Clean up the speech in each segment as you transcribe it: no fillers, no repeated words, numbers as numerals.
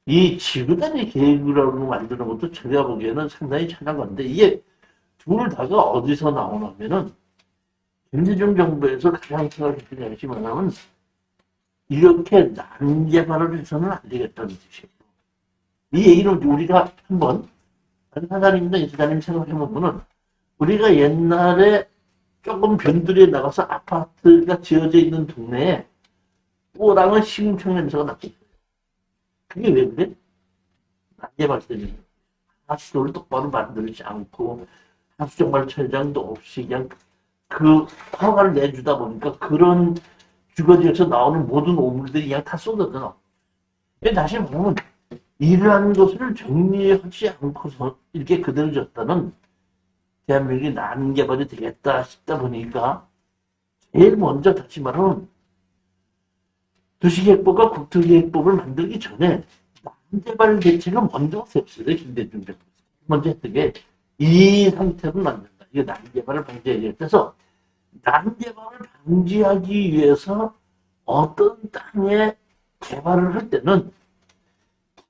이 지구단위 계획이라고 만드는 것도 제가 보기에는 상당히 잘한 건데, 이게 둘 다가 어디서 나오냐면은, 김대중 정부에서 가장 생각했던 것이 뭐냐면, 이렇게 난개발을 해서는 안 되겠다는 뜻이에요. 이 얘기를 우리가 한번, 사장님이나 이사장님 생각해보면은, 우리가 옛날에 조금 변두리에 나가서 아파트가 지어져 있는 동네에 또랑은 시궁창 냄새가 났거든요. 그게 왜 그래? 난개발 때문에. 하수도를 똑바로 만들지 않고, 하수정발처장도 없이 그냥 그 허가를 내주다 보니까 그런 주거지에서 나오는 모든 오물들이 그냥 다 쏟아져. 다시 보면 이러한 것을 정리하지 않고서 이렇게 그대로 줬다는 대한민국이 난개발이 되겠다 싶다 보니까 제일 먼저 다시 말하면 도시계획법과 국토계획법을 만들기 전에 난개발 대책을 먼저 세웠어요. 김대중 정부. 먼저 했던 게 이 상태로 만든다. 이게 난개발을 방지해야 돼서 난개발을 방지하기 위해서 어떤 땅에 개발을 할 때는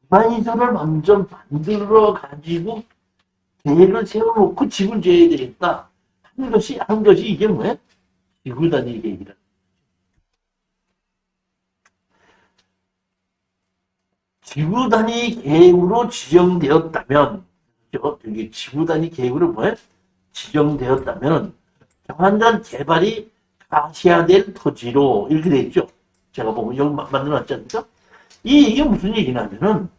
기반시설을 먼저 만들어 가지고 계획을 세워놓고 집을 지어야 되겠다 한 것이 이게 뭐야? 지구단위 계획이라. 지구단위 계획으로 지정되었다면, 여기 지구단위 계획으로 뭐야? 지정되었다면 정한 개발이 가셔야 될 토지로 이렇게 돼 있죠. 제가 보면 여기 만들어놨지 않습니까? 이게 무슨 얘기냐면은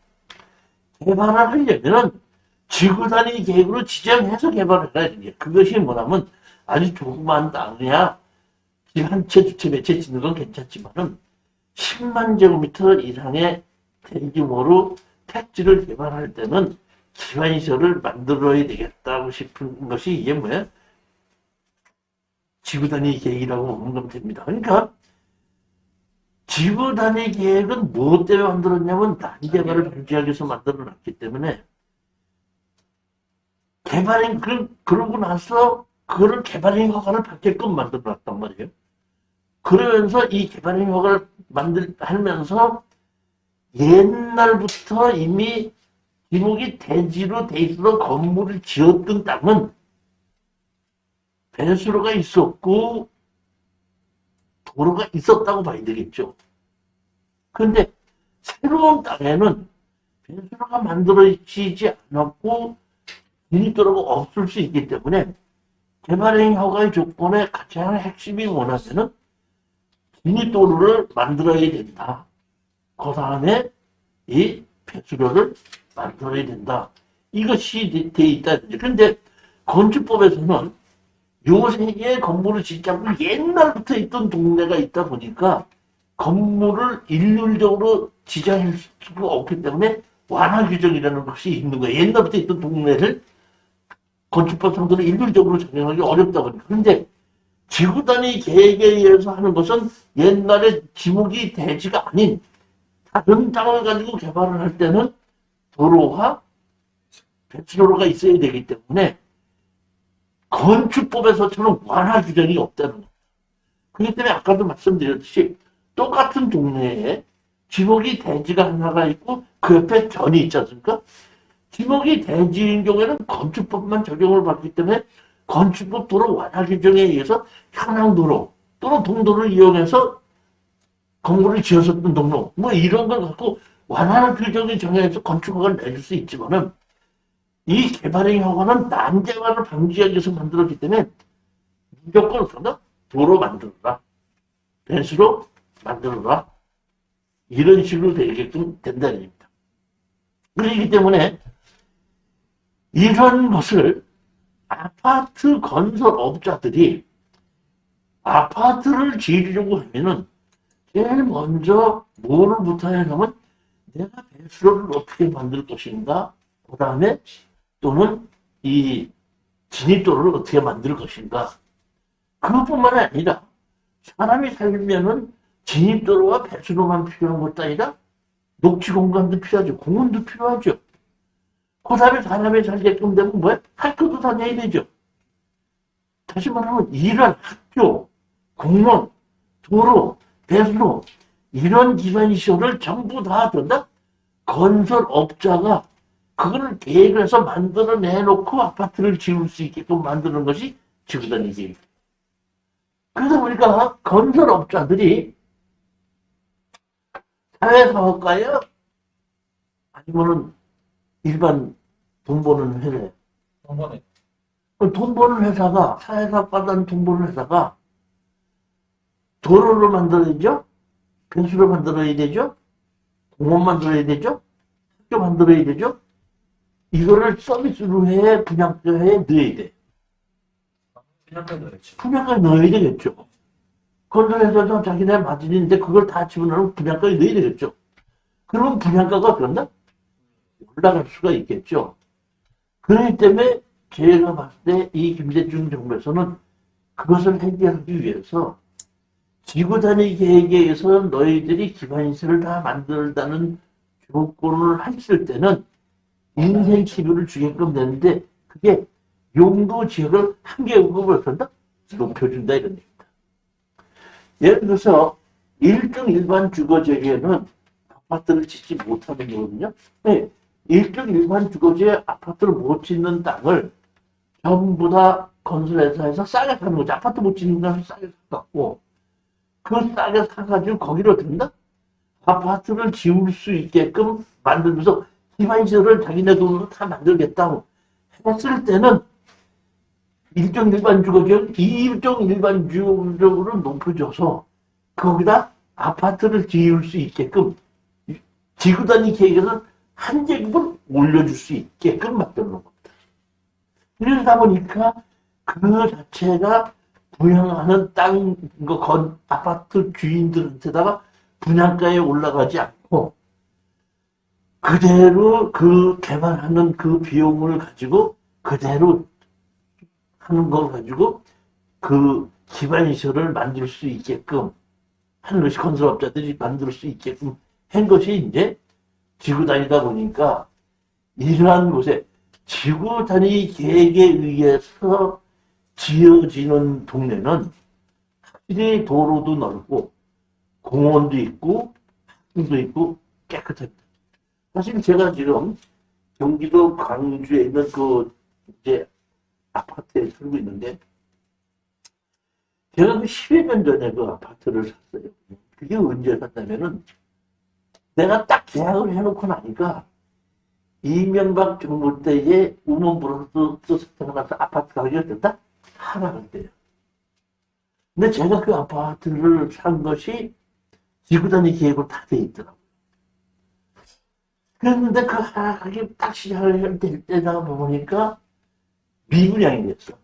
개발을 하려면은 지구단위 계획으로 지정해서 개발을 해야 되는 게 그것이 뭐냐면 아주 조그만 땅이야 한 채, 두 채, 몇 채 짓는 건 괜찮지만은 10만 제곱미터 이상의 대규모로 택지를 개발할 때는 기반시설을 만들어야 되겠다고 싶은 것이 이게 뭐야? 지구단위 계획이라고 보면 됩니다. 그러니까 지구단위 계획은 무엇 때문에 만들었냐면 난개발을 방지하기 위해서 만들어놨기 때문에 개발행 그러고 나서 그거를 개발행 허가를 받게끔 만들어놨단 말이에요. 그러면서 이 개발행 허가를 하면서 옛날부터 이미 지목이 대지로 돼 있어서 건물을 지었던 땅은 배수로가 있었고 도로가 있었다고 봐야 되겠죠. 그런데 새로운 땅에는 배수로가 만들어지지 않았고 진입도로가 없을 수 있기 때문에 개발행 허가의 조건의 가장 핵심이 뭐냐면은 진입도로를 만들어야 된다. 그 다음에 이 배수로를 만들어야 된다. 이것이 돼 있다. 그런데 건축법에서는 요 세 개의 건물을 짓지 않고 옛날부터 있던 동네가 있다 보니까 건물을 일률적으로 지정할 수가 없기 때문에 완화 규정이라는 것이 있는 거예요. 옛날부터 있던 동네를 건축법 상도로 일률적으로 적용하기 어렵다 보니까. 그런데 지구단위 계획에 의해서 하는 것은 옛날에 지목이 대지가 아닌 다른 땅을 가지고 개발을 할 때는 도로와 배수로가 있어야 되기 때문에 건축법에서처럼 완화 규정이 없다는 거예요. 그렇기 때문에 아까도 말씀드렸듯이 똑같은 동네에 지목이 대지가 하나가 있고 그 옆에 전이 있지 않습니까? 지목이 대지인 경우에는 건축법만 적용을 받기 때문에 건축법 도로 완화 규정에 의해서 현황도로 또는 동도를 이용해서 건물을 지었었던 동로 뭐 이런 걸 갖고 완화 규정이 정해서 건축허가를 내줄 수 있지만은 이 개발행 허가는 난개발을 방지하기 위해서 만들었기 때문에 무조건 우선 도로 만들어라. 배수로 만들어라. 이런 식으로 되게끔 된다는 얘기입니다. 그렇기 때문에 이런 것을 아파트 건설업자들이 아파트를 지으려고 하면은 제일 먼저 뭐를 못하냐 하면 내가 배수로를 어떻게 만들 것인가, 그 다음에 또는 이 진입도로를 어떻게 만들 것인가. 그것뿐만 아니라 사람이 살면은 진입도로와 배수로만 필요한 것도 아니라 녹지 공간도 필요하죠. 공원도 필요하죠. 그 다음에 사람이 살게끔 되면 뭐야? 학교도 다녀야 되죠. 다시 말하면 이런 학교, 공원, 도로, 배수로 이런 기반시설을 전부 다 된다? 건설업자가 그걸 계획을 해서 만들어내놓고 아파트를 지을 수 있게끔 만드는 것이 지구단위 계획. 그러다 보니까 건설업자들이 사회사업가예요? 아니면은 일반 돈 버는 회사예요? 돈 버는 회사가, 사회사업가든 돈 버는 회사가 도로를 만들어야죠? 변수를 만들어야 되죠? 공원 만들어야 되죠? 학교 만들어야 되죠? 이거를 서비스로 해, 분양가에 넣어야 돼. 분양가에 넣어야 되겠죠. 건설회사도 자기네 마진인데 그걸 다 집어넣으면 분양가에 넣어야 되겠죠. 그러면 분양가가 그런다? 올라갈 수가 있겠죠. 그렇기 때문에 제가 봤을 때 이 김대중 정부에서는 그것을 해결하기 위해서 지구 단위 계획에 의해서 너희들이 기반시설을 다 만들다는 조건을 했을 때는 인생 치료를 주게끔 되는데 그게 용도 지역을 한 개국을 한다? 높여준다 이런 얘기입니다. 예를 들어서 일반 주거지역에는 아파트를 짓지 못하는 거거든요. 네. 일반 주거지에 아파트를 못 짓는 땅을 전부 다 건설회사에서 싸게 사는 거지. 아파트 못 짓는 땅을 싸게 사갖고 그 싸게 사가지고 거기로 든다? 아파트를 지을 수 있게끔 만들면서 기반시설을 자기네 돈으로 다 만들겠다고 했을 때는 일반 주거지역, 일반 주거지역으로 높여줘서 거기다 아파트를 지을 수 있게끔 지구 단위 계획에서 한 제곱을 올려줄 수 있게끔 만드는 겁니다. 그러다 보니까 그 자체가 분양하는 땅, 아파트 주인들한테다가 분양가에 올라가지 않고 그대로 그 개발하는 그 비용을 가지고 그대로 하는 걸 가지고 그 기반시설을 만들 수 있게끔 하는 것이 건설업자들이 만들 수 있게끔 한 것이 이제 지구 단위다 보니까 이러한 곳에 지구 단위 계획에 의해서 지어지는 동네는 확실히 도로도 넓고 공원도 있고 학교도 있고 깨끗합니다. 사실 제가 지금 경기도 광주에 있는 그 이제 아파트에 살고 있는데 제가 그 10여 년 전에 그 아파트를 샀어요. 그게 언제 샀냐면은 내가 딱 계약을 해놓고 나니까 이명박 정부 때에 우먼 브로스 사태가 나서 아파트 가격이 어땠다? 하락한대요. 근데 제가 그 아파트를 산 것이 지구 단위 계획으로 다 돼 있더라고요. 그랬는데 그 하락이 딱 시작을 될 때다 보니까 미분양이 됐어.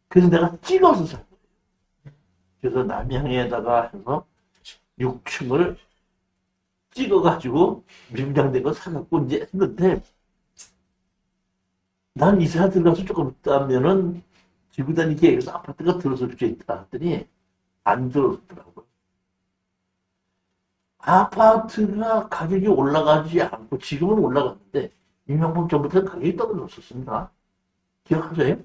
그래서 내가 찍어서 산 거예요. 그래서 남양에다가 해서 6층을 찍어가지고 미분양된 거 사갖고 이제 했는데 난 이사 들어가서 조금 있다면은 지구 단위 계획에서 아파트가 들어설 수 있다 했더니 안 들어섰더라고요. 아파트가 가격이 올라가지 않고 지금은 올라갔는데 이명박 정부때는 가격이 떨어졌었습니다. 기억하세요?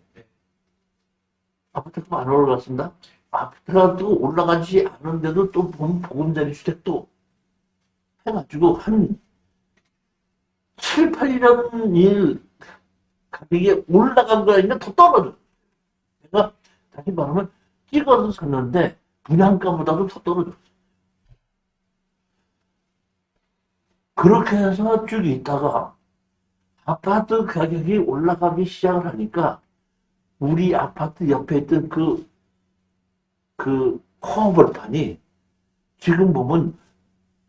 아파트가 안 올라갔습니다. 아파트가 또 올라가지 않은데도 또 보금자리 주택도 해가지고 한 7, 8년 일 가격이 올라간 거 아니면 더 떨어져. 내가 다시 말하면 찍어서 샀는데 분양가보다도 더 떨어졌어. 그렇게 해서 쭉 있다가 아파트 가격이 올라가기 시작을 하니까 우리 아파트 옆에 있던 그 허벌판이 지금 보면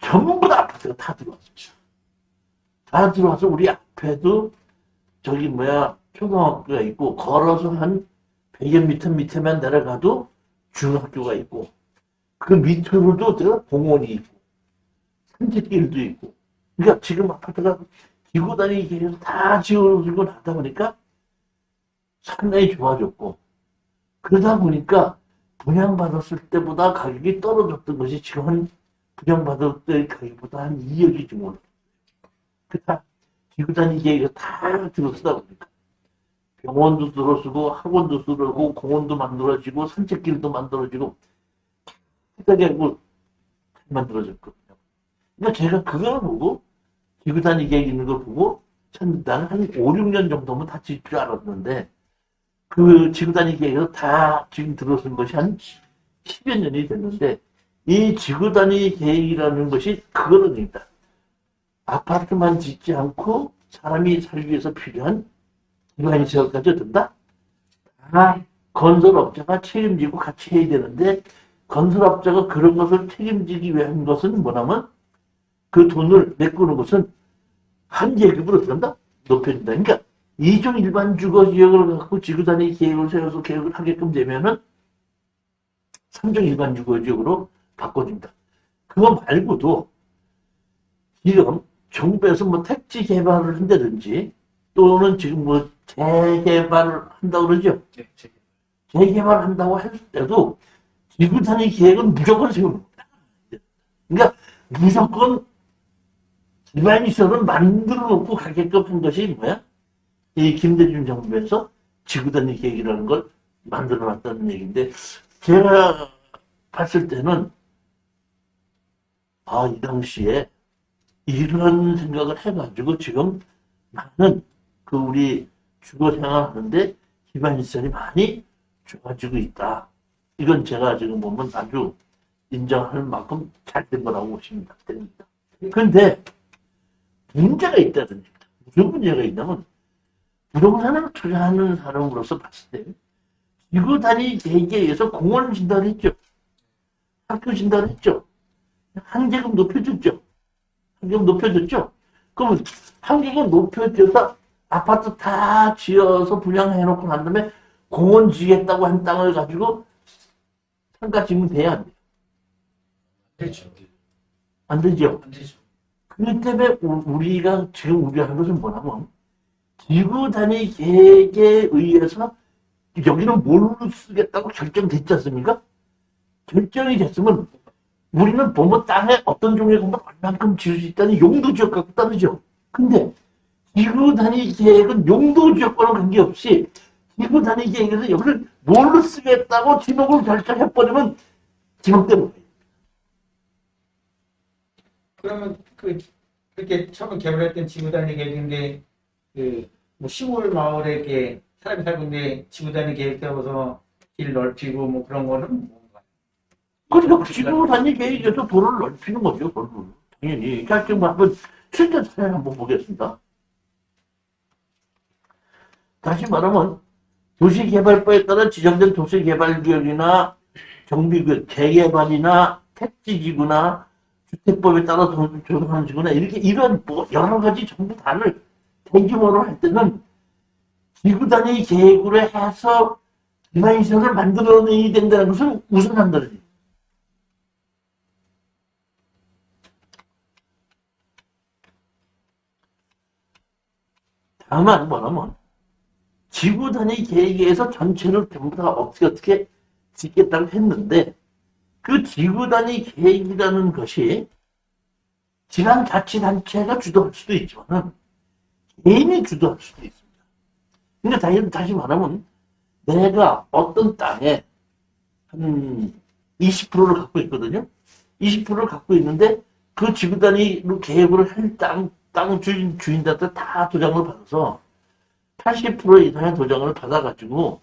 전부 다 아파트가 다 들어왔었죠. 다 들어와서 우리 앞에도 저기 초등학교가 있고 걸어서 한 100여 미터 밑에만 내려가도 중학교가 있고 그 밑으로도 공원이 있고 산책길도 있고 그러니까 지금 아파트가 지구 단위 계획에서 다 지어지고 나다 보니까 상당히 좋아졌고 그러다 보니까 분양받았을 때보다 가격이 떨어졌던 것이 지금 한 분양받을 때 가격보다 한 2억이 좀 올랐어요. 그다 지구 단위 계획에서 다 들어서다 보니까 병원도 들어서고 학원도 들어오고 공원도 만들어지고 산책길도 만들어지고 깨끗하게 하고 만들어졌거든요. 그러니까 제가 그걸 보고 지구 단위 계획 있는 걸 보고 나는 한 5, 6년 정도면 다 질 줄 알았는데 그 지구 단위 계획에서 다 지금 들어선 것이 한 10여 년이 됐는데 이 지구 단위 계획이라는 것이 그거입니다. 아파트만 짓지 않고 사람이 살기 위해서 필요한 기반 시설까지 든다? 다 건설업자가 책임지고 같이 해야 되는데 건설업자가 그런 것을 책임지기 위한 것은 뭐냐면 그 돈을 메꾸는 것은 한 계급으로 들어간다? 높여준다. 그러니까 이중 일반 주거 지역을 갖고 지구 단위 계획을 세워서 계획을 하게끔 되면은 3중 일반 주거 지역으로 바꿔준다. 그거 말고도 지금 정부에서 뭐 택지 개발을 한다든지 또는 지금 뭐 재개발을 한다고 그러죠. 재개발 한다고 할 때도 지구 단위 계획은 무조건 세웁니다. 그러니까 무조건 일반 시설을 만들어 놓고 가게끔 한 것이 뭐야? 이 김대중 정부에서 지구 단위 계획이라는 걸 만들어 놨다는 얘기인데 제가 봤을 때는 이 당시에 이런 생각을 해가지고 지금 많은 그 우리 주거 생활하는데 기반 시설이 많이 좋아지고 있다. 이건 제가 지금 보면 아주 인정할 만큼 잘 된 거라고 보시면 됩니다. 그런데 문제가 있다는 얘기입니다. 무슨 문제가 있냐면 부동산을 투자하는 사람으로서 봤을 때 지구 단위 계획에 의해서 공원 진단을 했죠. 학교 진단을 했죠. 한계급 높여줬죠. 한계급 높여줬죠. 그러면 한계급 높여줘서 아파트 다 지어서 분양해놓고 난 다음에 공원 지겠다고 한 땅을 가지고 상가 지으면 돼야 안 돼요? 되죠. 안 되죠. 안 되죠. 그렇기 때문에 우리가 지금 우려하는 것은 뭐냐면 지구 단위 계획에 의해서 여기는 뭘로 쓰겠다고 결정됐지 않습니까? 결정이 됐으면 우리는 보면 땅에 어떤 종류의 건물 얼만큼 지을 수 있다는 용도 지역 갖고 따르죠. 근데 지구 단위 계획은 용도 지역과는 관계없이 지구 단위 계획에서 여기를 뭘로 쓰겠다고 지목을 결정해버리면 지목 때문에. 그러면 그렇게 처음 개발했던 지구 단위 계획인데 뭐 시골 마을에 이렇게 사람이 살고 있는데 지구 단위 계획 세워서 길 넓히고 뭐 그런 거는 뭔가요? 그러니까 지구 단위 계획에서 도로를 넓히는 거죠. 도로를. 당연히. 자, 지금 한번 실제 사례를 한번 보겠습니다. 다시 말하면 도시개발법에 따라 지정된 도시개발구역이나 정비구역, 재개발이나 택지지구나 주택법에 따라서 조성하는 지구나 이렇게 이런 뭐 여러 가지 정부 단을 대규모로 할 때는 지구 단위 계획으로 해서 기반시설을 만들어내야 된다는 것을 우선한다는 얘기예요. 다만 뭐냐면 지구 단위 계획에 의해서 전체를 전부 다 어떻게 짓겠다고 했는데 그 지구 단위 계획이라는 것이 지방자치단체가 주도할 수도 있지만 개인이 주도할 수도 있습니다. 그러니까 다시 말하면 내가 어떤 땅에 한 20%를 갖고 있거든요. 20%를 갖고 있는데 그 지구 단위로 계획을 할 땅 주인들한테 다 도장을 받아서 80% 이상의 도장을 받아가지고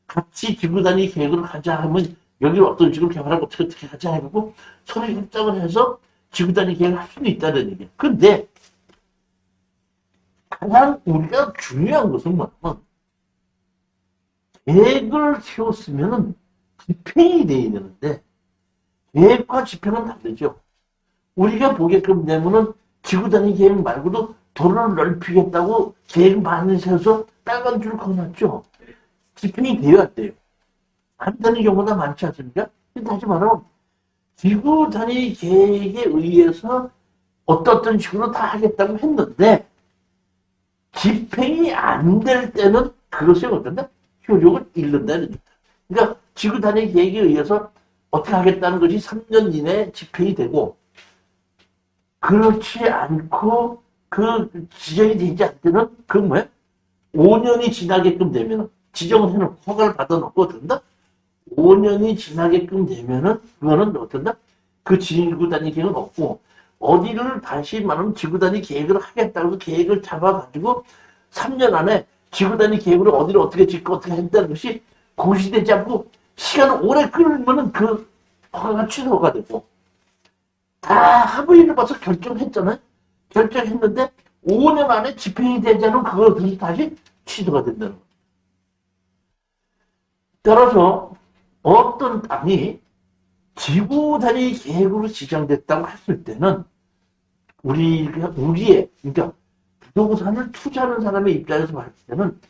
같이 지구 단위 계획을 하자 하면 여기를 어떤 식으로 개발하고 어떻게 하자 해갖고 서로 협정을 해서 지구 단위 계획을 할 수는 있다는 얘기예요. 근데 가장 우리가 중요한 것은 뭐냐면 계획을 세웠으면은 집행이 돼야 되는데 계획과 집행은 다르죠. 우리가 보게끔 되면은 지구 단위 계획 말고도 도로를 넓히겠다고 계획 많이 세워서 빨간 줄을 그어놨죠. 집행이 되어야 돼요. 안 되는 경우가 많지 않습니까? 다시 말하면 지구 단위 계획에 의해서 어떤 식으로 다 하겠다고 했는데 집행이 안 될 때는 그것이 어떤다? 효력을 잃는다는 얘기입니다. 그러니까 지구 단위 계획에 의해서 어떻게 하겠다는 것이 3년 이내에 집행이 되고 그렇지 않고 그 지정이 되지 않을 때는 그 뭐야? 5년이 지나게끔 되면 지정을 해놓고 허가를 받아놓고 된다? 5년이 지나게끔 되면은 그거는 어떤다? 그 지구 단위 계획은 없고 어디를 다시 말하면 지구단위 계획을 하겠다고 해서 계획을 잡아가지고 3년 안에 지구단위 계획으로 어디를 어떻게 짓고 어떻게 했다는 것이 고시되지 않고 시간을 오래 끌면은 그 허가가 취소가 되고 다 합의를 봐서 결정했잖아요. 결정했는데 5년 안에 집행이 되지 않으면 그것들이 다시 취소가 된다는 거예요. 따라서 어떤 땅이 지구 단위 계획으로 지정됐다고 했을 때는 우리의 그러니까 부동산을 투자하는 사람의 입장에서 봤을 때는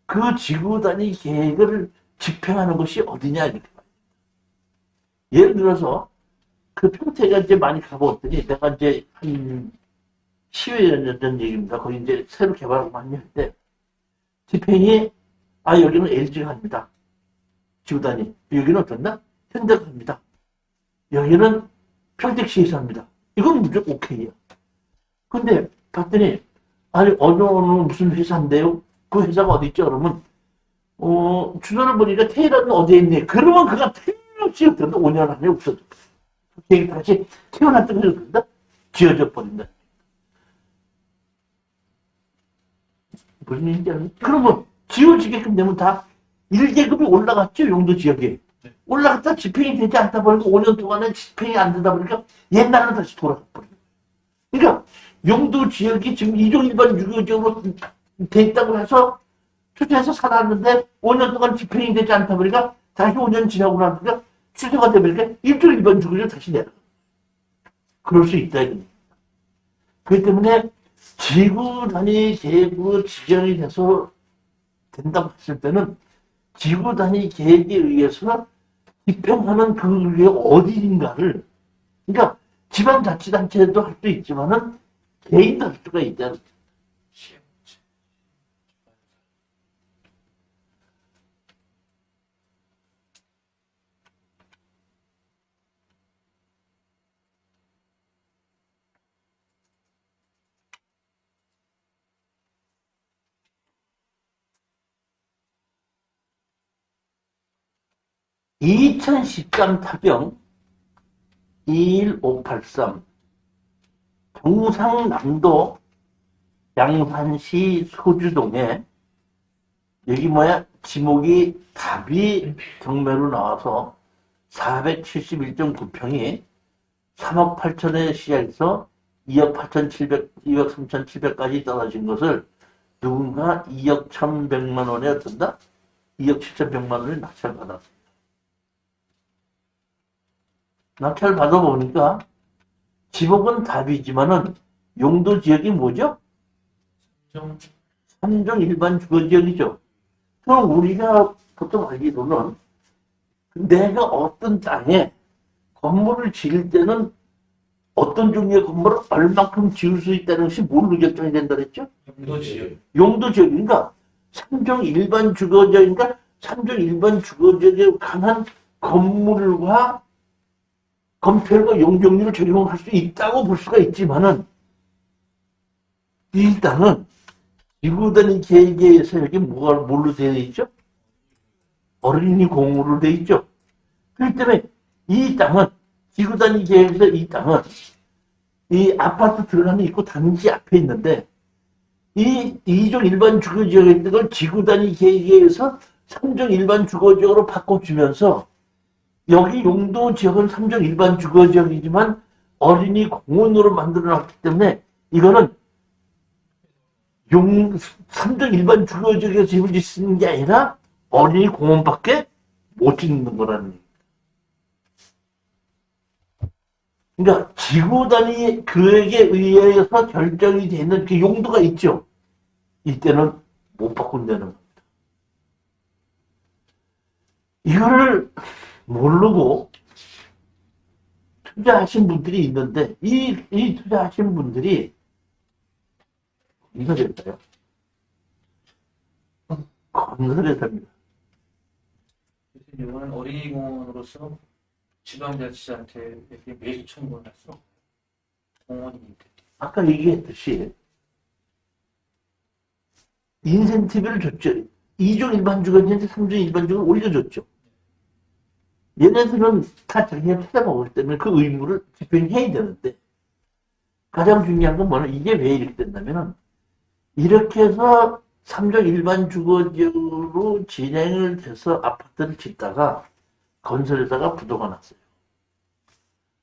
그 지구 단위 계획을 집행하는 것이 어디냐 이렇게 봐요. 예를 들어서 그 평택에 이제 많이 가보았더니 내가 이제 한 10여 년 전 얘기입니다. 거기 이제 새로 개발하고 많이 할 때 집행이 여기는 LG가 합니다. 지구 단위. 여기는 어떻나? 현대가 합니다. 여기는 평택시에서 합니다. 이건 무조건 오케이야. 근데 봤더니 어느 무슨 회사인데요? 그 회사가 어디 있죠? 그러면 주소를 보니까 테헤란은 어디에 있니? 그러면 그가 틀림없이 없던데 5년 안에 없어져. 계획 다시 태어났던 게 없던데 지어져 버린다. 무슨 얘기인지 아는? 그러면 지어지게끔 되면 다 1계급이 올라갔죠? 용도 지역에. 올라갔다 집행이 되지 않다 보니까 5년 동안은 집행이 안 되다 보니까 옛날로 다시 돌아가 버려요. 그러니까 용도 지역이 지금 2종 일반 유교지역으로 돼 있다고 해서 투자해서 살았는데 5년 동안 집행이 되지 않다 보니까 다시 5년 지나고 나니까 취소가 되버리니까 1종 일반 유교지역으로 다시 내려가. 그럴 수 있다 이겁니다. 그렇기 때문에 지구 단위 계획으로 지정이 돼서 된다고 했을 때는 지구 단위 계획에 의해서 집행하는 그게 어디인가를, 그러니까 지방자치단체도 할 수 있지만은 개인도 할 수가 있잖아요. 2013 타병 21583 경상남도 양산시 소주동에 여기 지목이 답이 경매로 나와서 471.9평이 3억 8천에 시작해서 2억 8,700, 2억 3,700까지 떨어진 것을 누군가 2억 1,100만 원에 어떤다? 2억 7,100만 원을 낙찰받았습니다. 낙찰 받아보니까 지목은 답이지만은 용도 지역이 뭐죠? 3종 일반 주거지역이죠. 그럼 우리가 보통 알기로는 내가 어떤 땅에 건물을 지을 때는 어떤 종류의 건물을 얼마큼 지을 수 있다는 것이 뭘로 결정이 된다 그랬죠? 용도지역. 용도지역인가? 3종 일반 주거지역인가? 3종 일반 주거지역에 관한 건물과 건폐율과 용적률을 적용할 수 있다고 볼 수가 있지만은 이 땅은 지구단위 계획에 의해서 여기 뭘로 되어 있죠? 어린이 공으로 되어 있죠. 그렇기 때문에 이 땅은 지구단위 계획에서 이 땅은 이 아파트 들어가는 입구 단지 앞에 있는데 이 2종 일반 주거지역에 있는 걸 지구단위 계획에 의해서 3종 일반 주거지역으로 바꿔주면서 여기 용도 지역은 3종 일반 주거지역이지만 어린이 공원으로 만들어놨기 때문에 이거는 3종 일반 주거지역에서 집을 짓는 게 아니라 어린이 공원밖에 못 짓는 거라는 얘기입니다. 그러니까 지구 단위 계획에 의해서 결정이 되는 그 용도가 있죠. 이때는 못 바꾼다는 겁니다. 이거를 모르고 투자하신 분들이 있는데 이 투자하신 분들이 이거 될까요? 건설회사입니다. 교수님은 어린이공원으로서 지방자치한테 이렇게 매수 청구를 했어. 공원이 있대. 아까 얘기했듯이 인센티브를 줬죠. 2종 일반 주거지인데 3종 일반 주거를 올려줬죠. 얘네들은 다 자기가 찾아먹을 때문에 그 의무를 집행해야 되는데 가장 중요한 건 뭐냐? 이게 왜 이렇게 된다면은, 이렇게 해서 3종 일반 주거지로 진행을 돼서 아파트를 짓다가 건설에다가 부도가 났어요.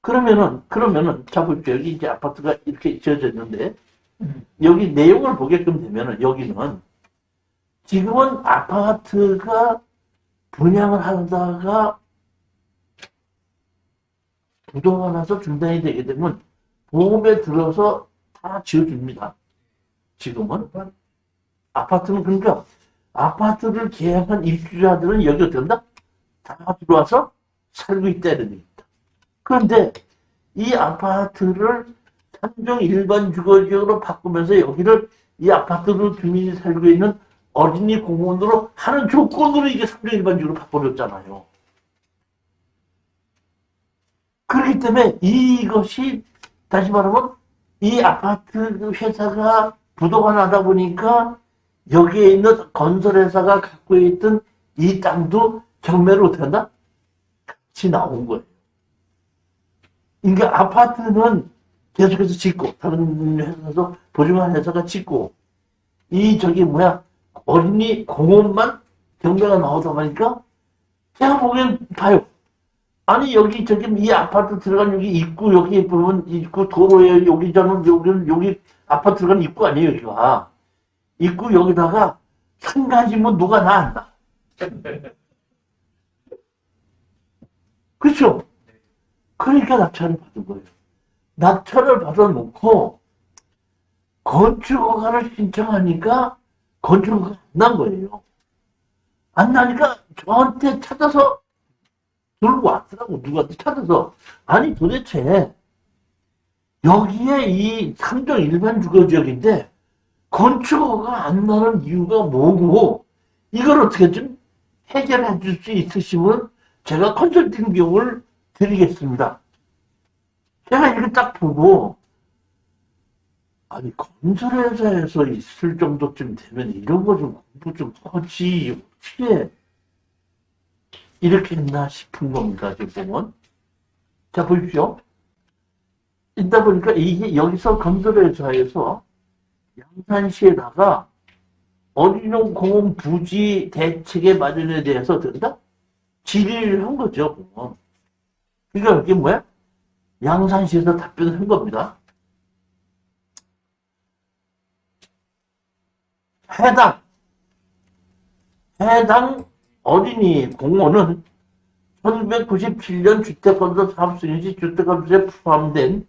그러면은, 자, 보십시오. 여기 이제 아파트가 이렇게 지어졌는데, 여기 내용을 보게끔 되면은, 여기는, 지금은 아파트가 분양을 하다가 부도가 나서 중단이 되게 되면, 보험에 들어서 다 지어줍니다. 지금은. 아파트는 그러니까, 아파트를 계약한 입주자들은 여기 어떻게 한다? 다 들어와서 살고 있다는 얘기입니다. 그런데 이 아파트를 3종 일반 주거지역으로 바꾸면서 여기를 이 아파트로 주민이 살고 있는 어린이 공원으로 하는 조건으로 이게 3종 일반 주거로 바꿔줬잖아요. 그렇기 때문에 이것이 다시 말하면 이 아파트 회사가 부도가 나다 보니까 여기에 있는 건설회사가 갖고 있던 이 땅도 경매로 어떻게 한다? 같이 나온 거예요. 그러니까 아파트는 계속해서 짓고 다른 회사도 보증한 회사가 짓고 어린이 공원만 경매가 나오다 보니까 제가 보기엔 봐요. 아니 여기 이 아파트 들어간 여기 입구 여기 보면 입구 도로에 여기 아파트 들어간 입구 아니에요 여기가. 입구 여기다가 상가지면 누가 나 안 나. 그렇죠? 그러니까 낙찰을 받은 거예요. 낙찰을 받아놓고 건축허가를 신청하니까 건축허가가 안 난 거예요. 안 나니까 저한테 찾아서 들고 왔더라고. 누구한테 찾아서. 아니 도대체 여기에 이 3종 일반 주거지역인데 건축허가가 안 나는 이유가 뭐고 이걸 어떻게 좀 해결해 줄 수 있으시면 제가 컨설팅 비용을 드리겠습니다. 제가 이렇게 딱 보고 아니 건설회사에서 있을 정도쯤 되면 이런 거 좀 공부 좀 하지 어떻게 이렇게 했나 싶은 겁니다. 지금 보면 자 보십시오. 있다 보니까 이게 여기서 건설회사에서 양산시에다가 어린이용 공원 부지 대책의 마련에 대해서 된다? 질의를 한 거죠. 보면. 그러니까 이게 뭐야? 양산시에서 답변을 한 겁니다. 해당 어린이 공원은 1997년 주택건설 사업승인시 주택건설에 포함된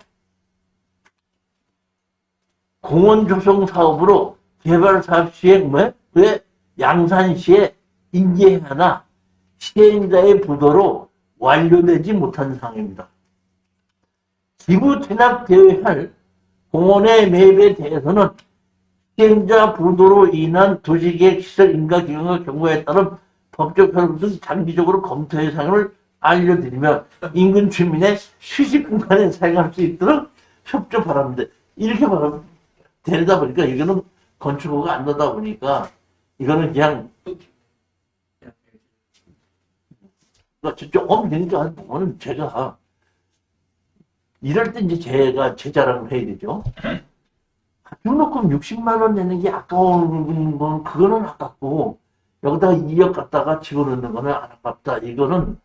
공원 조성 사업으로 개발 사업 시행 왜 양산시에 인계하나 시행자의 부도로 완료되지 못한 상황입니다. 기부 체납되어야 할 공원의 매입에 대해서는 시행자 부도로 인한 도시계획 시설 인가 기능의 경우에 따른 법적 효력 등 장기적으로 검토의 사항을 알려드리며 인근 주민의 휴식 공간에 사용할 수 있도록 협조 바랍니다. 이렇게 바랍니다. 되다 보니까 이거는 건축허가 안 나다 보니까 이거는 그냥 조금 되니까 보면은 제가 이럴 때 이제 제가 제 자랑을 해야 되죠. 등록금 60만 원 내는 게 아까운 건 그거는 아깝고 여기다가 2억 갖다가 집어넣는 거는 안 아깝다. 이거는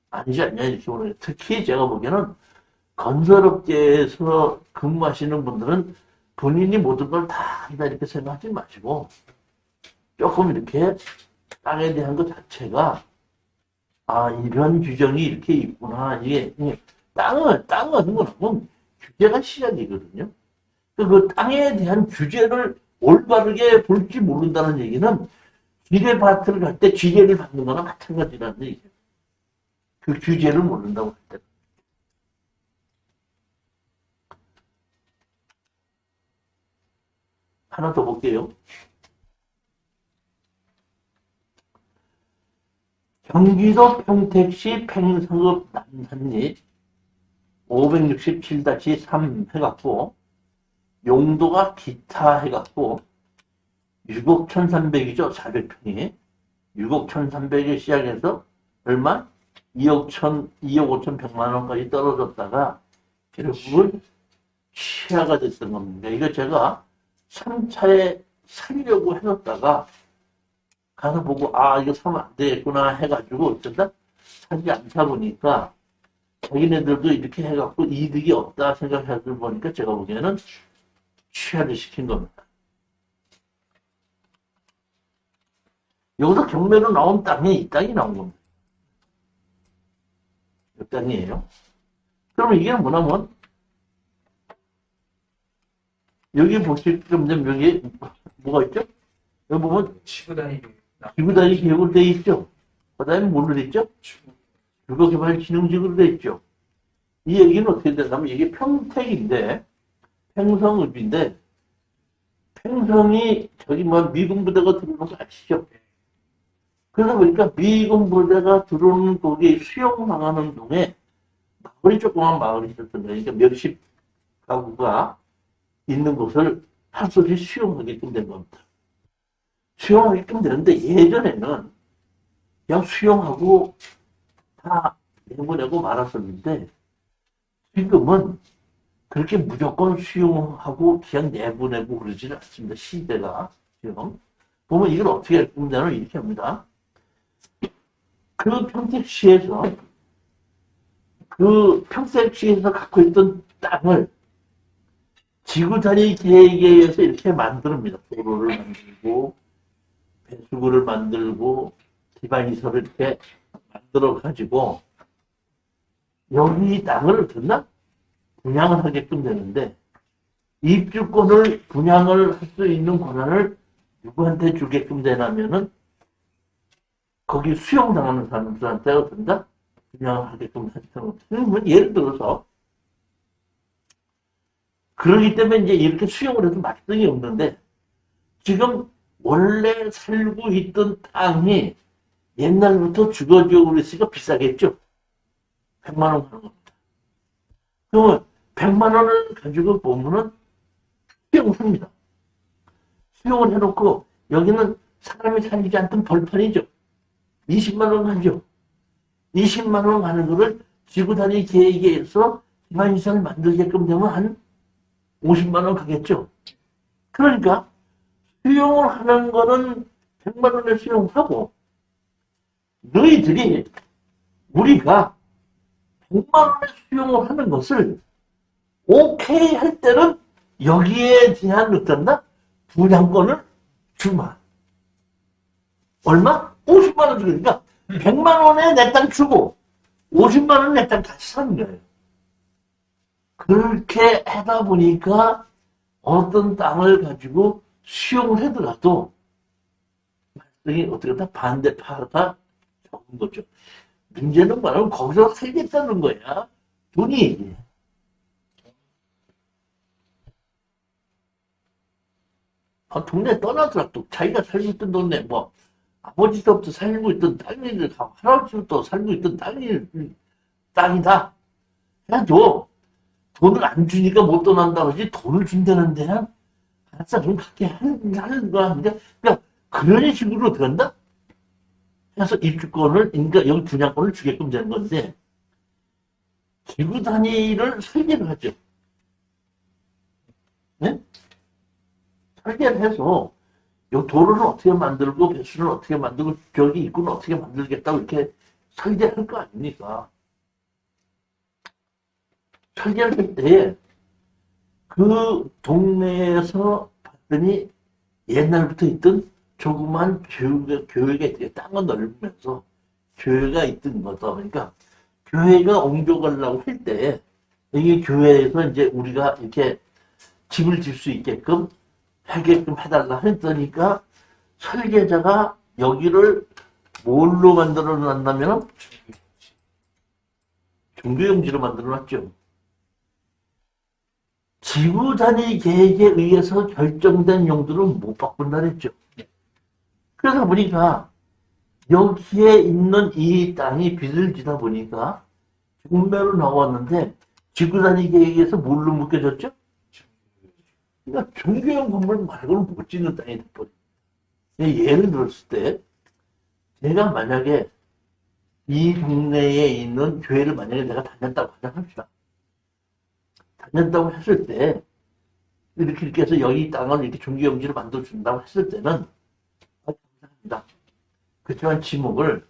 아니지 않냐 이렇게 보는. 특히 제가 보기에는 건설업계에서 근무하시는 분들은 본인이 모든 걸 다 한다 이렇게 생각하지 마시고 조금 이렇게 땅에 대한 것 자체가 이런 규정이 이렇게 있구나. 이게 땅을 얻는 건 규제가 시작이거든요. 그 땅에 대한 규제를 올바르게 볼지 모른다는 얘기는 지뢰밭을 갈 때 지뢰를 받는 거나 마찬가지라는 얘기예요. 그 규제를 모른다고 할 때. 하나 더 볼게요. 경기도 평택시 평상읍 남산리 567-3 해갖고 용도가 기타 해갖고 6억 1,300이죠. 400평이 6억 1,300에 시작해서 얼마? 2억 5천 100만 원까지 떨어졌다가 결국은 취하가 됐던 겁니다. 이거 제가 3차에 살려고 해놨다가 가서 보고 아 이거 사면 안 되겠구나 해가지고 어쩐다 사지 않다 보니까 자기네들도 이렇게 해갖고 이득이 없다 생각해서 보니까 제가 보기에는 취하를 시킨 겁니다. 여기서 경매로 나온 땅이 이 땅이 나온 겁니다. 이 땅이에요. 그러면 이게 뭐냐면 여기 보시면 여기 뭐가 있죠? 여기 보면 지구단위 지구단위 계획으로 되어 있죠. 그 다음에 뭘로 되어 있죠? 주거개발진흥지구로 되어 있죠. 이 얘기는 어떻게 되냐면 이게 평택인데 평성읍인데 평성이 저기 뭐 미군 부대가 들어오는 거 아시죠? 그러다 보니까 미군 부대가 들어오는 거기 수용당하는 동에 마을이 조그만 마을이 있었던 거예요. 그러니까 몇십 가구가 있는 곳을 할 수 없이 수용하게끔 된 겁니다. 수용하게끔 되는데 예전에는 그냥 수용하고 다 내보내고 말았었는데 지금은 그렇게 무조건 수용하고 그냥 내보내고 그러지는 않습니다. 시대가 지금 보면 이걸 어떻게 할 겁니다는 이렇게 합니다. 그 평택시에서 갖고 있던 땅을 지구단위 계획에 의해서 이렇게 만듭니다. 도로를 만들고 배수구를 만들고 기반시설을 이렇게 만들어 가지고 여기 땅을 듣나 분양을 하게끔 되는데 입주권을 분양을 할 수 있는 권한을 누구한테 주게끔 되냐면은 거기 수용당하는 사람들한테 어떤가 분양을 하게끔 했던 예를 들어서 그러기 때문에 이제 이렇게 수용을 해도 막등이 없는데 지금 원래 살고 있던 땅이 옛날부터 주거지역으로 있으니까 비싸겠죠. 100만 원 하는 겁니다. 그러면 100만 원을 가지고 보면은 수용을 합니다. 수용을 해놓고 여기는 사람이 살지 않던 벌판이죠. 20만 원 가죠. 20만 원 가는 거를 지구단위 계획에 의해서 기반시설 만들게끔 되면 한 50만 원 가겠죠. 그러니까 수용을 하는 거는 100만 원에 수용하고 너희들이 우리가 100만 원에 수용을 하는 것을 오케이 할 때는 여기에 대한 어떤다? 분양권을 주마. 얼마? 50만 원 주니까 100만 원에 내 땅 주고 50만 원에 내 땅 같이 사는 거예요. 그렇게 하다 보니까 어떤 땅을 가지고 수용을 하더라도 말씀이 어떻게 다 반대파가 적은 거죠. 문제는 뭐냐면 거기서 살겠다는 거야. 돈이. 동네 떠나더라도 자기가 살고 있던 동네 뭐 아버지부터 살고 있던 땅이를 할아버지부터 살고 있던 땅이다. 해도 돈을 안 주니까 못 떠난다 그러지 돈을 준다는 데는 알았어 좀 갖게 하는 거야. 그러니까 그런 식으로 된다? 해서 입주권을 그러니까 여기 분양권을 주게끔 되는 건데 기구 단위를 설계를 하죠. 네? 설계를 해서 이 도로를 어떻게 만들고 배수를 어떻게 만들고 저기 입구는 어떻게 만들겠다고 이렇게 설계할 거 아닙니까? 설계를 할 때 그 동네에서 봤더니 옛날부터 있던 조그만 교회가 있대요. 땅을 넓으면서 교회가 있던 거다. 그러니까 교회가 옮겨가려고 할 때 여기 교회에서 이제 우리가 이렇게 집을 질 수 있게끔 하게끔 해달라 했더니까 설계자가 여기를 뭘로 만들어 놨냐면 종교용지로 만들어 놨죠. 지구 단위 계획에 의해서 결정된 용도는 못 바꾼다 그랬죠. 그러다 보니까 여기에 있는 이 땅이 빚을 지다 보니까 경매로 나왔는데 지구 단위 계획에 의해서 뭘로 묶여졌죠? 그러니까 종교용 건물 말고는 못 짓는 땅이 돼버려. 예를 들었을 때 내가 만약에 이 동네에 있는 교회를 만약에 내가 다녔다고 하자 합시다. 다녔다고 했을 때, 이렇게 해서 여기 땅을 이렇게 종교용지로 만들어준다고 했을 때는, 감사합니다. 그렇지만 지목을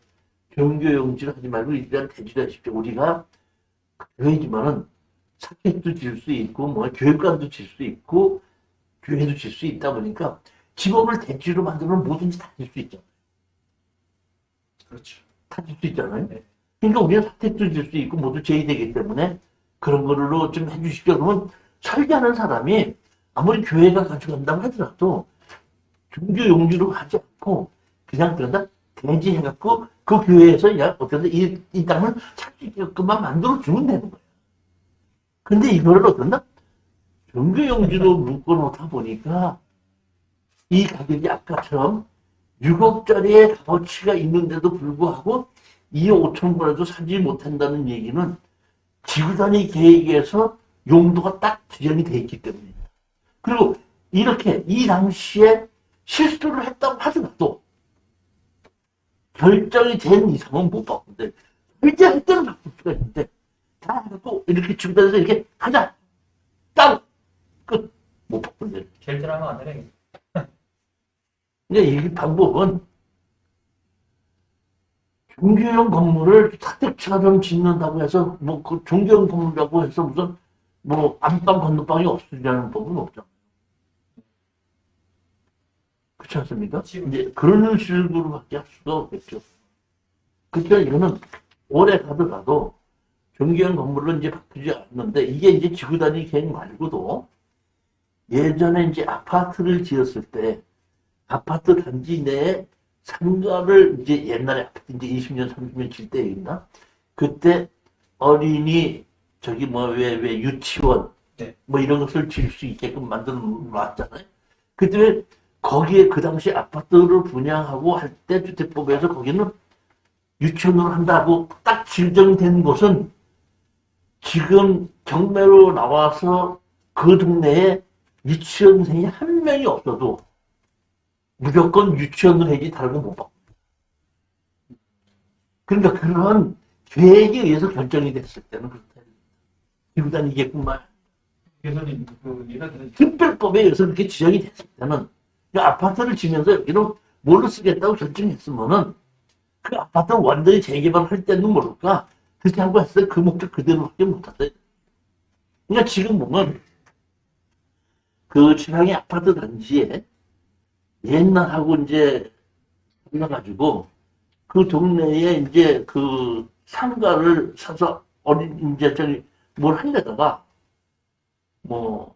종교용지로 하지 말고 일단 대지를 하십시오. 우리가 교회지만은 사택도 질 수 있고, 뭐 교육관도 질 수 있고, 교회도 질 수 있다 보니까 지목을 대지로 만들면 뭐든지 다 질 수 있잖아요. 그렇죠. 다 질 수 있잖아요. 네. 그러니까 우리가 사택도 질 수 있고 모두 제의되기 때문에 그런 걸로 좀 해주십시오. 그러면 설계하는 사람이 아무리 교회가 가져간다고 하더라도 종교 용지로 하지 않고 그냥 그런다 대지해갖고 그 교회에서 야 어떻게 이 땅을 살 수 있게끔만 만들어주면 되는 거예요. 근데 이거를 어떤다? 종교 용지로 묶어놓다 보니까 이 가격이 아까처럼 6억짜리의 값어치가 있는데도 불구하고 2억 5천 원에도 사지 못한다는 얘기는 지구단위 계획에서 용도가 딱 지정이 돼 있기 때문입니다. 그리고 이렇게 이 당시에 실수를 했다고 하더라도 결정이 된 이상은 못 바꾼대. 결제할 때는 바꿀 수가 있는데 다 해갖고 이렇게 지구단에서 이렇게 하자. 땅! 끝! 못 바꾼대. 결제하면 안 되네. 근데 이 방법은 종교용 건물을 사택처럼 짓는다고 해서 뭐 그 종교용 건물이라고 해서 무슨 뭐 안방 건너방이 없으려는 법은 없죠. 그렇지 않습니까? 이제 그런 식으로밖에 할 수가 없겠죠. 그러니까 이거는 오래 가더라도 종교용 건물로 이제 바꾸지 않는데 이게 이제 지구단위 계획 말고도 예전에 이제 아파트를 지었을 때 아파트 단지 내에 상가를 이제 옛날에 아파트 이제 20년, 30년 질 때였나? 그때 어린이 저기 뭐 왜 유치원 네. 뭐 이런 것을 질 수 있게끔 만들어 놨잖아요. 그때 거기에 그 당시 아파트를 분양하고 할 때 주택법에서 거기는 유치원으로 한다고 딱 지정된 곳은 지금 경매로 나와서 그 동네에 유치원생이 한 명이 없어도 무조건 유치원을 해야지 다른 건 못 받고. 그러니까 그런 계획에 의해서 결정이 됐을 때는 그렇다. 지구단위계획뿐만 교수님, 그 예를 들어 특별법에 의해서 그렇게 지정이 됐을 때는 그 아파트를 지면서 여기는 뭘로 쓰겠다고 결정했으면은 그 아파트를 완전히 재개발할 때는 모를까 그렇게 하고 했을 때 그 목적 그대로밖에 못했어요. 그러니까 지금 보면 그 지방의 아파트 단지에 옛날하고 이제 달라가지고 그 동네에 이제 그 상가를 사서 어린 이제 저기 뭘 하려다가 뭐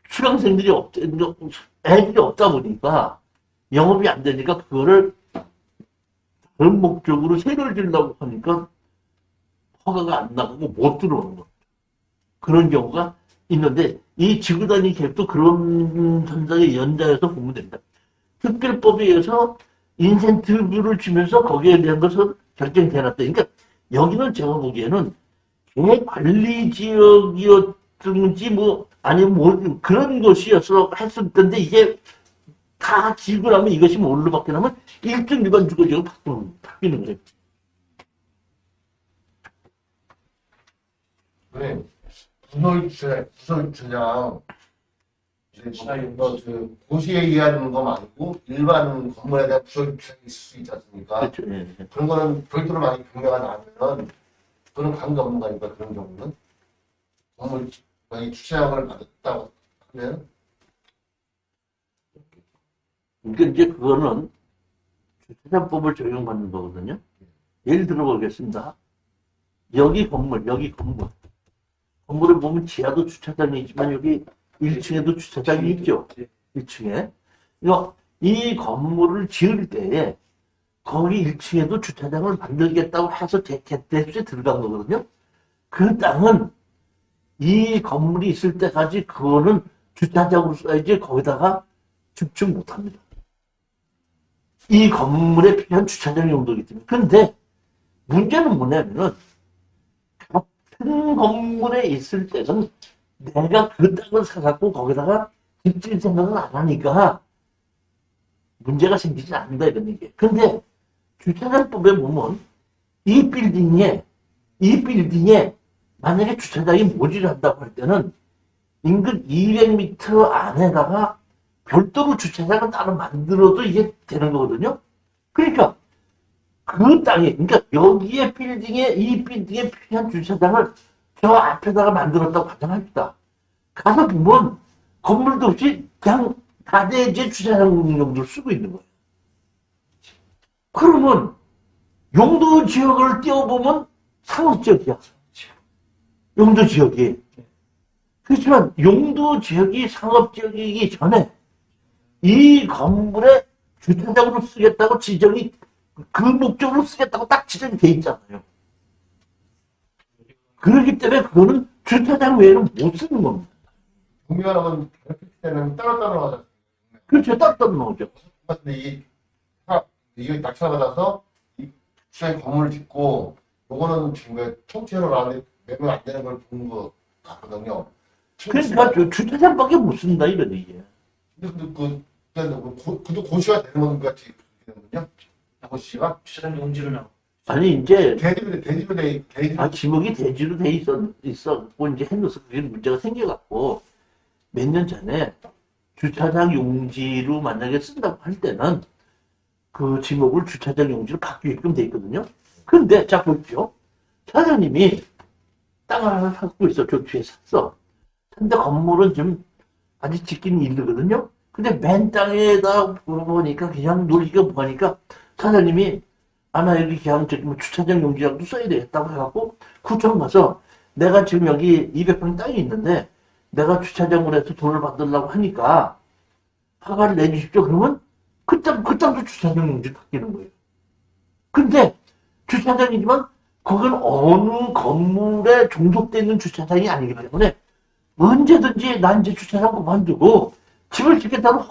수강생들이 애들이 없다 보니까 영업이 안 되니까 그거를 다른 목적으로 세를 지려고 하니까 허가가 안 나가고 못 들어오는 거예요. 그런 경우가 있는데 이 지구단위 계획도 그런 현상의 연장해서 보면 됩니다. 특별법에 의해서 인센티브를 주면서 거기에 대한 것을 결정이 되놨다. 그러니까 여기는 제가 보기에는 계획 관리 지역이었든지 뭐 아니면 뭐 그런 것이어서 했을 텐데 이게 다 지고 나면 이것이 뭘로 바뀌냐면 1등 일반 주거지역으로 바뀌는 거예요. 네. 부설주장 이제 그 도시에 의한 거 말고 일반 건물에 대한 부설주장이 있을 수 있지 않습니까? 그렇죠. 예. 그런 거는 별도로 많이 경매가 나면 그런 관계 없는 거 아닙니까? 그런 경우는 건물 만약에 주차장을 받았다고 하면 그러니까 이제 그거는 주차장법을 적용받는 거거든요. 예를 들어 보겠습니다. 여기 건물. 건물을 보면 지하도 주차장이 있지만 여기 1층에도 주차장이 있죠. 1층에. 이 건물을 지을 때에 거기 1층에도 주차장을 만들겠다고 해서 대수에 들어간 거거든요. 그 땅은 이 건물이 있을 때까지 그거는 주차장으로 써야지 거기다가 집중 못합니다. 이 건물에 필요한 주차장 용도이기 때문에. 근데 문제는 뭐냐면은 같은 건물에 있을 때는 내가 그 땅을 사갖고 거기다가 집 지을 생각을 안 하니까 문제가 생기지 않는다 이런 얘기예요. 근데 주차장법에 보면 이 빌딩에 만약에 주차장이 모질한다고 할 때는 인근 200m 안에다가 별도로 주차장을 따로 만들어도 이게 되는 거거든요. 그러니까 그 땅에, 그러니까 여기에 빌딩에, 이 빌딩에 필요한 주차장을 저 앞에다가 만들었다고 가정합시다. 가서 보면 건물도 없이 그냥 다대제 주차장 용도로 쓰고 있는 거예요. 그러면 용도 지역을 띄워보면 상업지역이야. 용도 지역이. 그렇지만 용도 지역이 상업지역이기 전에 이 건물에 주차장으로 쓰겠다고 지정이, 그 목적으로 쓰겠다고 딱 지정이 돼 있잖아요. 그렇기 때문에 그거는 주차장 외에는 못 쓰는 겁니다. 국민하고는 그렇게 때는 따로따로 하자. 그렇죠. 딱딱 나오죠. 근데 이게 낙찰받아서 이 주차장 건물을 짓고 요거는 지금 통째로 나는데 매매 안 되는 걸 본 거 같거든요. 그러니까 주차장밖에 못 쓴다 이런 얘기예요. 근데 그도 고시가 되는 건 같이 되는군요. 고시가 주차장 용지로 나와. 아니 이제 대지로 돼 지목이 대지로 돼 있었고 이제 해놓어서 그게 문제가 생겨갖고 몇 년 전에 주차장 용지로 만약에 쓴다고 할 때는 그 지목을 주차장 용지로 바뀌게끔 돼 있거든요. 근데 자 보십시오. 사장님이 땅을 하나 갖고 있어. 저 뒤에 샀어. 근데 건물은 좀 아직 짓기는 이르거든요. 근데 맨 땅에다 보니까 그냥 놀기가 뭐하니까 사장님이 나 여기 그냥 저기 뭐 주차장 용지라도 써야 되겠다고 해갖고 구청 가서 내가 지금 여기 200평 땅이 있는데 내가 주차장으로 해서 돈을 받으려고 하니까 허가를 내주십시오. 그러면 그 땅도 주차장 용지로 바뀌는 거예요. 근데 주차장이지만 거기는 어느 건물에 종속되어 있는 주차장이 아니기 때문에 언제든지 난 이제 주차장 그만두고 집을 짓겠다는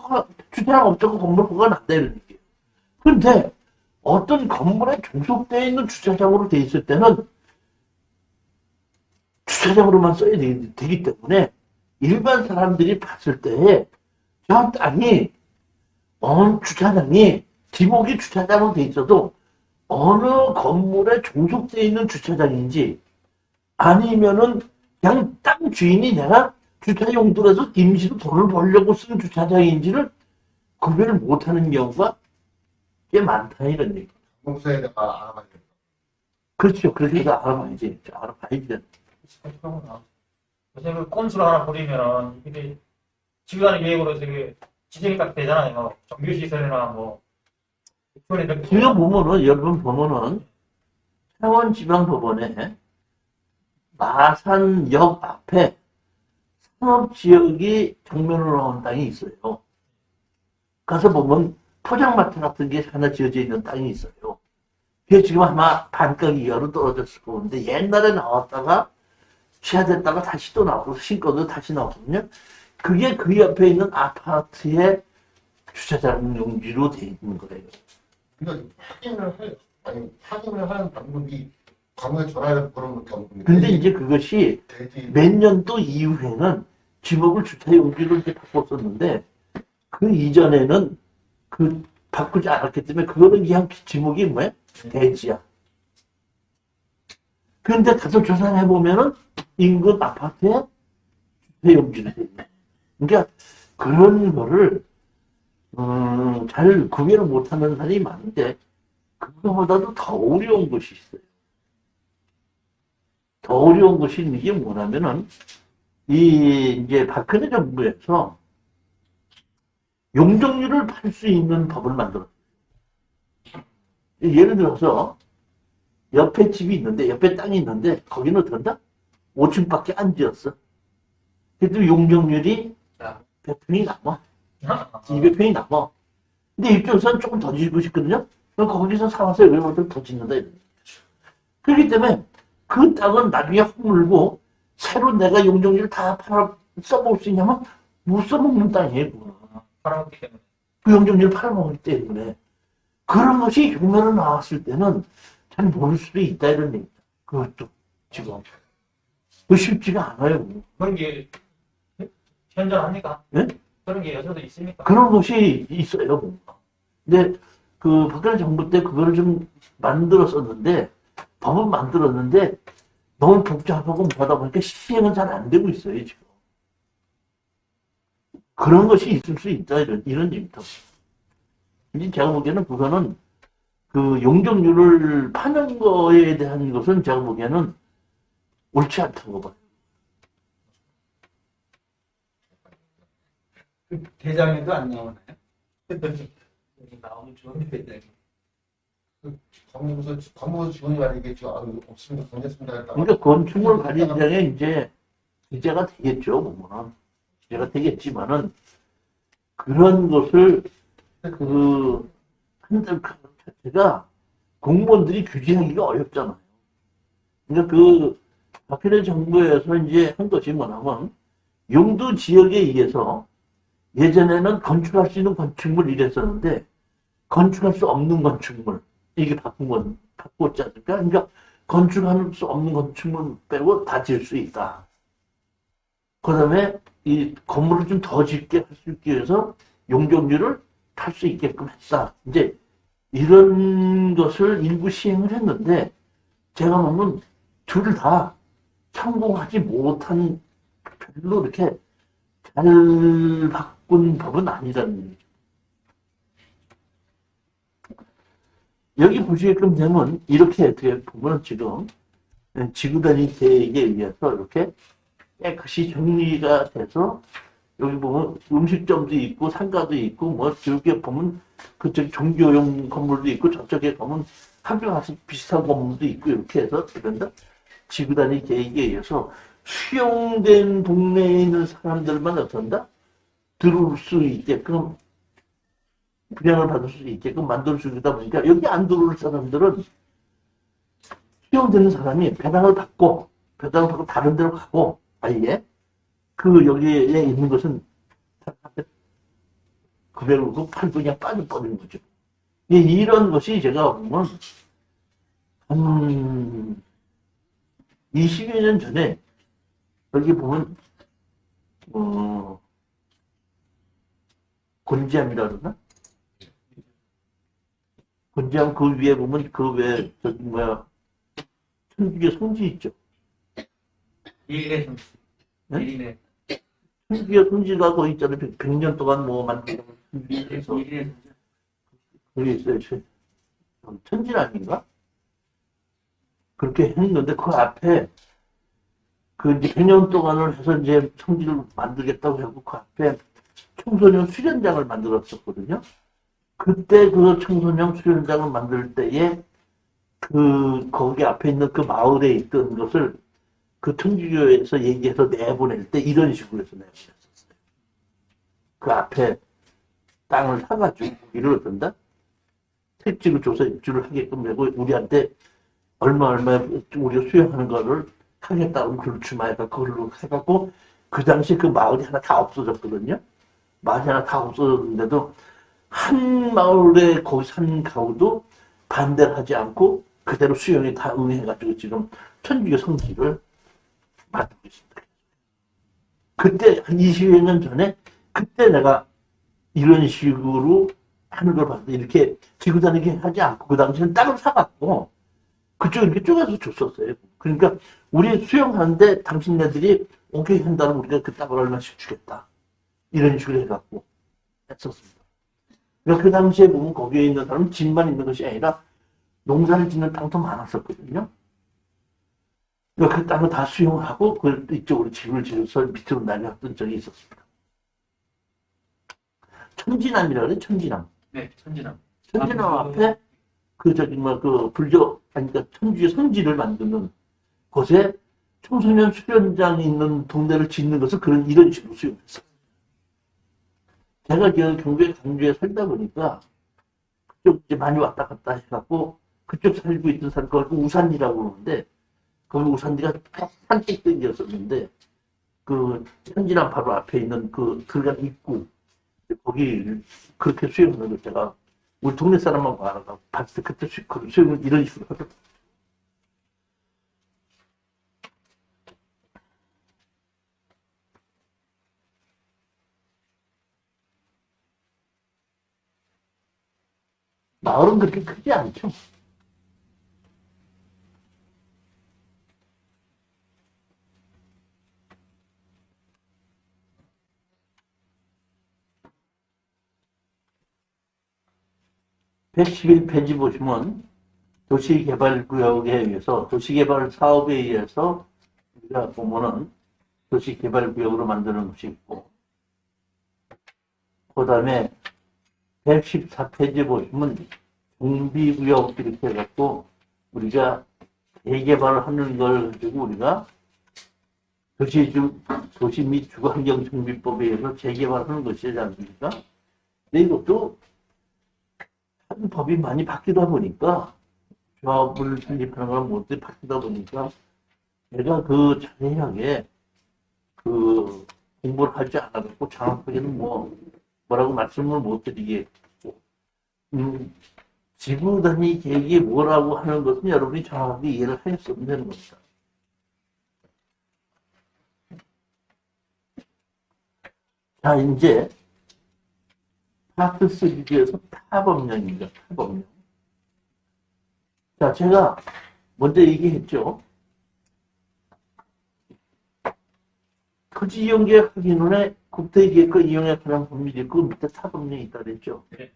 주차장 없다고 건물 허가가 난다 이런 얘기예요. 근데 어떤 건물에 종속되어 있는 주차장으로 돼 있을 때는 주차장으로만 써야 되기 때문에 일반 사람들이 봤을 때 저 땅이 주차장이 지목이 주차장으로 돼 있어도 어느 건물에 종속되어 있는 주차장인지 아니면은 그냥 땅 주인이 내가 주차 용도라서 임시로 돈을 벌려고 쓰는 주차장인지를 구별을 못하는 경우가 꽤 많다 이런 얘기. 공사에다가 알아봐야 돼. 그렇죠. 그렇게 해서 알아봐야지. 알아봐야지. 요새 그 건수를 하나 버리면은 이게 지구단위 계획으로 저기 지정이 딱 되잖아요. 정규시설이나 뭐 지금 보면은 여러분 보면은 창원지방법원에 마산역 앞에 상업지역이 정면으로 나온 땅이 있어요. 가서 보면 포장마트 같은 게 하나 지어져 있는 땅이 있어요. 그게 지금 아마 반가기 이하로 떨어졌을 건데 옛날에 나왔다가 취하됐다가 다시 또 나오고 신거도 다시 나오거든요. 그게 그 옆에 있는 아파트의 주차장 용지로 돼 있는 거예요. 그러니까 확인을 하는 방법이 관계 전화를 보는 것도 없고. 근데 이제 그것이 몇 년도 이후에는 지목을 주차 용지로 이렇게 바꿨었는데 그 이전에는 그 바꾸지 않았기 때문에 그거는 그냥 지목이 뭐야? 대지야. 그런데 가서 조사를 해보면은 인근 아파트에 주차 용지로 돼 있네. 그러니까 그런 거를 잘 구별을 못하는 사람이 많은데 그거보다도 더 어려운 것이 있어요. 더 어려운 것이 있는 게 뭐냐면은 이제 박근혜 정부에서 용적률을 팔 수 있는 법을 만들었어요. 예를 들어서 옆에 집이 있는데 옆에 땅이 있는데 거기는 어떤다? 5층밖에 안 지었어. 그래도 용적률이 100평이 남아. 200평이 남아. 근데 입주에서는 조금 더 짓고 싶거든요. 그럼 거기서 사와서 여기보다 더 짓는다. 그렇기 때문에 그 땅은 나중에 허물고 새로 내가 용적률을 다 팔아 써먹을 수 있냐면 못 써먹는 땅이에요. 팔아먹기 때문에. 그 용적률을 팔아먹기 때문에 그런 것이 흉내로 나왔을 때는 잘 모를 수도 있다 이런 얘기다. 그것도 지금 그 쉽지가 않아요. 그런 게 현존합니까? 네? 그런 게 여서도 있습니까? 그런 것이 있어요. 근데 그 박근혜 정부 때 그거를 좀 만들었었는데 법은 만들었는데 너무 복잡하고 뭐하다 보니까 시행은 잘 안 되고 있어요, 지금. 그런 것이 있을 수 있다, 이런 얘기입니다. 이제 제가 보기에는 그거는 그 용적률을 파는 거에 대한 것은 제가 보기에는 옳지 않다고 봐요. 그 대장에도 안 나오나요? 나오면 좋은데. 법무부 직원이 말이겠죠. 아, 이거 없습니다. 괜찮습니다. 했다가 그러니까 건축물 관리장에 이제 기재가 되겠죠, 보면은. 기재가 되겠지만은, 그런 것을, 한들 자체가 공무원들이 규제하기가 어렵잖아요. 그러니까 박근혜 정부에서 이제 한 것이 뭐냐면, 용도 지역에 의해서 예전에는 건축할 수 있는 건축물 이랬었는데, 건축할 수 없는 건축물, 이게 바꿨지 않습니까? 그러니까 건축할 수 없는 건축물 빼고 다 지을 수 있다. 그 다음에 이 건물을 좀 더 짓게 할 수 있기 위해서 용적률을 탈 수 있게끔 했다. 이제 이런 것을 일부 시행을 했는데, 제가 보면 둘 다 성공하지 못한, 별로 이렇게 잘 바꾼 법은 아니라는 얘기죠. 여기 보시게끔 되면 이렇게 어떻게 보면 지금 지구단위 계획에 의해서 이렇게 깨끗이 정리가 돼서, 여기 보면 음식점도 있고 상가도 있고 뭐 저기 보면 그쪽 종교용 건물도 있고 저쪽에 보면 학교 비슷한 건물도 있고, 이렇게 해서 그런다 지구단위 계획에 의해서 수용된 동네에 있는 사람들만 어떤다 들어올 수 있게끔, 분양을 받을 수 있게끔 만들어주다 보니까, 여기 안 들어올 사람들은 수용되는 사람이 배당을 받고 다른 데로 가고, 아예 여기에 있는 것은 급여로 팔고 그냥 빠져버리는 거죠. 이런 것이 제가 보면 한 20여 년 전에 여기 보면 곤지암이라 그러나? 곤지암 그 위에 보면 저기 천주교 성지 있죠. 일일의 성지. 네? 일일의 천주교 성지가 거기 있잖아요. 100년 동안 뭐 만들어 천주교에서 일일의 성지. 거기 있어요. 천진 아닌가? 그렇게 했는데 그 앞에 이제 100년 동안을 해서 이제 성지를 만들겠다고 하고 그 앞에 청소년 수련장을 만들었었거든요. 그때 그 청소년 수련장을 만들 때에 거기 앞에 있는 그 마을에 있던 것을 그 천주교에서 얘기해서 내보낼 때 이런 식으로 해서 내보냈었어요. 그 앞에 땅을 사가지고 거기를 어떤다? 택지를 줘서 입주를 하게끔 되고, 우리한테 얼마에 우리가 수용하는 거를 하겠다고 글을 주마해가 그걸로 해갖고, 그 당시 그 마을이 하나 다 없어졌거든요. 마을이 하나 다 없어졌는데도 한 마을에 거기 산 가구도 반대를 하지 않고 그대로 수용이 다 응해가지고 지금 천주교 성지를 만들고 있습니다. 그때 한 20여 년 전에 그때 내가 이런 식으로 하는 걸 봤는데, 이렇게 지구 다니게 하지 않고 그 당시에는 땅을 사갖고 그쪽 이렇게 쪼개서 줬었어요. 그러니까 우리 수용하는데 당신네들이 오케이 한다면 우리가 그 땅을 얼마씩 주겠다, 이런 식으로 해갖고 했었습니다. 그러니까 그 당시에 보면 거기에 있는 사람은 집만 있는 것이 아니라 농사를 짓는 땅도 많았었거든요. 그러니까 그 땅을 다 수용하고 이쪽으로 집을 지어서 밑으로 날렸던 적이 있었습니다. 천진암이라 그래, 천진암. 네, 천진암. 천진암 아, 앞에 그러니까 천주의 성지를 만드는 곳에 청소년 수련장이 있는 동네를 짓는 것을 이런 식으로 수용했어요. 제가 경주에 강주에 살다 보니까 그쪽 이제 많이 왔다 갔다 해갖고, 그쪽 살고 있던 사람, 그걸 우산리라고 그러는데, 거기 우산리가 산꼭대기였었는데, 천진암 바로 앞에 있는 들어간 입구, 거기 그렇게 수용하는 걸 제가 우리 동네 사람만 알아가 봤을 때, 그때 수용을 이런 식으로 하더라고요. 마을은 그렇게 크지 않죠. 111페이지 보시면 도시개발구역에 의해서 도시개발 사업에 의해서 우리가 보면은 도시개발구역으로 만드는 것이 있고, 그 다음에 114페이지 보시면 정비구역 이렇게 해갖고 우리가 재개발을 하는 걸 가지고 우리가 도시 및 주거환경정비법에 의해서 재개발하는 것이지 않습니까? 근데 이것도 한 법이 많이 바뀌다 보니까 조합을 설립하는 거랑 모두 바뀌다 보니까 제가 그 자세하게 그 공부를 하지 않아갖고 정확하게는 뭐라고 말씀을 못 드리겠고, 지구 단위 계획이 뭐라고 하는 것은 여러분이 정확하게 이해를 하셨으면 되는 겁니다. 자, 이제 파트 3에서 타법령입니다. 타법령. 자, 제가 먼저 얘기했죠. 토지 이용계획 확인원에 국토계획과 이용에 관한 법률이 있고 밑에 타법령이 있다 그랬죠. 네.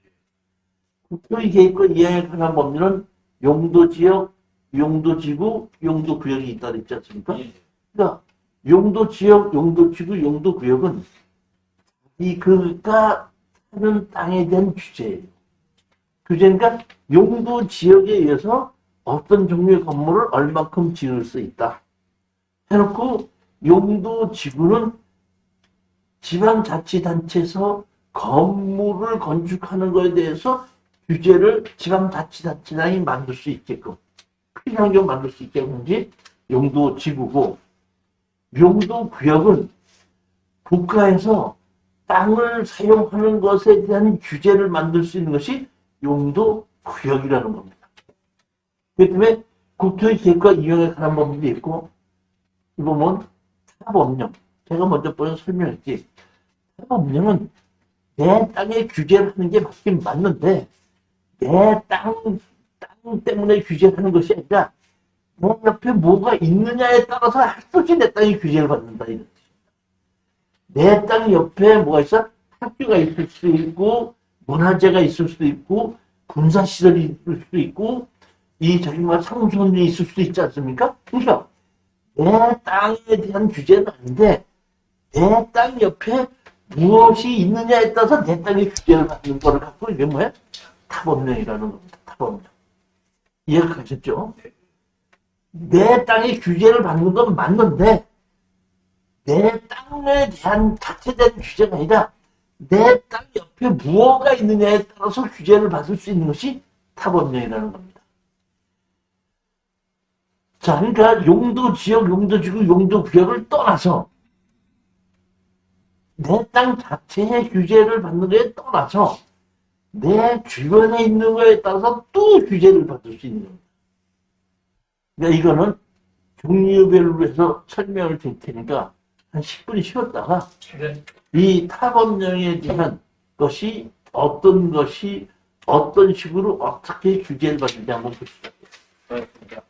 국토계획과 이용에 관한 법률은 용도지역, 용도지구, 용도구역이 있다 그랬지 않습니까? 예. 그러니까 용도지역, 용도지구, 용도구역은 그가 사는 땅에 대한 규제예요. 규제니까 용도지역에 의해서 어떤 종류의 건물을 얼마큼 지을 수 있다 해놓고, 용도지구는 지방자치단체에서 건물을 건축하는 것에 대해서 규제를 지방자치단체장이 만들 수 있게끔, 필요한 경우 만들 수 있게끔 이 용도지구고, 용도구역은 국가에서 땅을 사용하는 것에 대한 규제를 만들 수 있는 것이 용도구역이라는 겁니다. 그렇기 때문에 국토의 계획과 이용에 관한 법률이 있고, 이 보면 타법령. 제가 먼저 설명했지. 타법령은 내 땅에 규제를 하는 게 맞긴 맞는데, 내 땅 때문에 규제를 하는 것이 아니라 내 옆에 뭐가 있느냐에 따라서 할 수 없이 내 땅이 규제를 받는다, 이런 뜻입니다. 내 땅 옆에 뭐가 있어? 학교가 있을 수도 있고, 문화재가 있을 수도 있고, 군사시설이 있을 수도 있고, 상선이 있을 수도 있지 않습니까? 그러니까 내 땅에 대한 규제는 아닌데, 내 땅 옆에 무엇이 있느냐에 따라서 내 땅의 규제를 받는 거를 갖고 이게 뭐야? 타법령이라는 겁니다. 타법령. 이해가 가셨죠? 내 땅의 규제를 받는 건 맞는데, 내 땅에 대한 자체된 규제가 아니라 내 땅 옆에 무엇가 있느냐에 따라서 규제를 받을 수 있는 것이 타법령이라는 겁니다. 자, 그러니까 용도지역, 용도지구, 용도구역을 떠나서 내 땅 자체의 규제를 받는 것에 떠나서 내 주변에 있는 것에 따라서 또 규제를 받을 수 있는 겁니다. 그러니까 이거는 종류별로 해서 설명을 드릴 테니까 한 10분 쉬었다가 네. 이 타법령에 대한 것이 어떤 식으로 어떻게 규제를 받는지 한번 보시죠. 그렇습니다.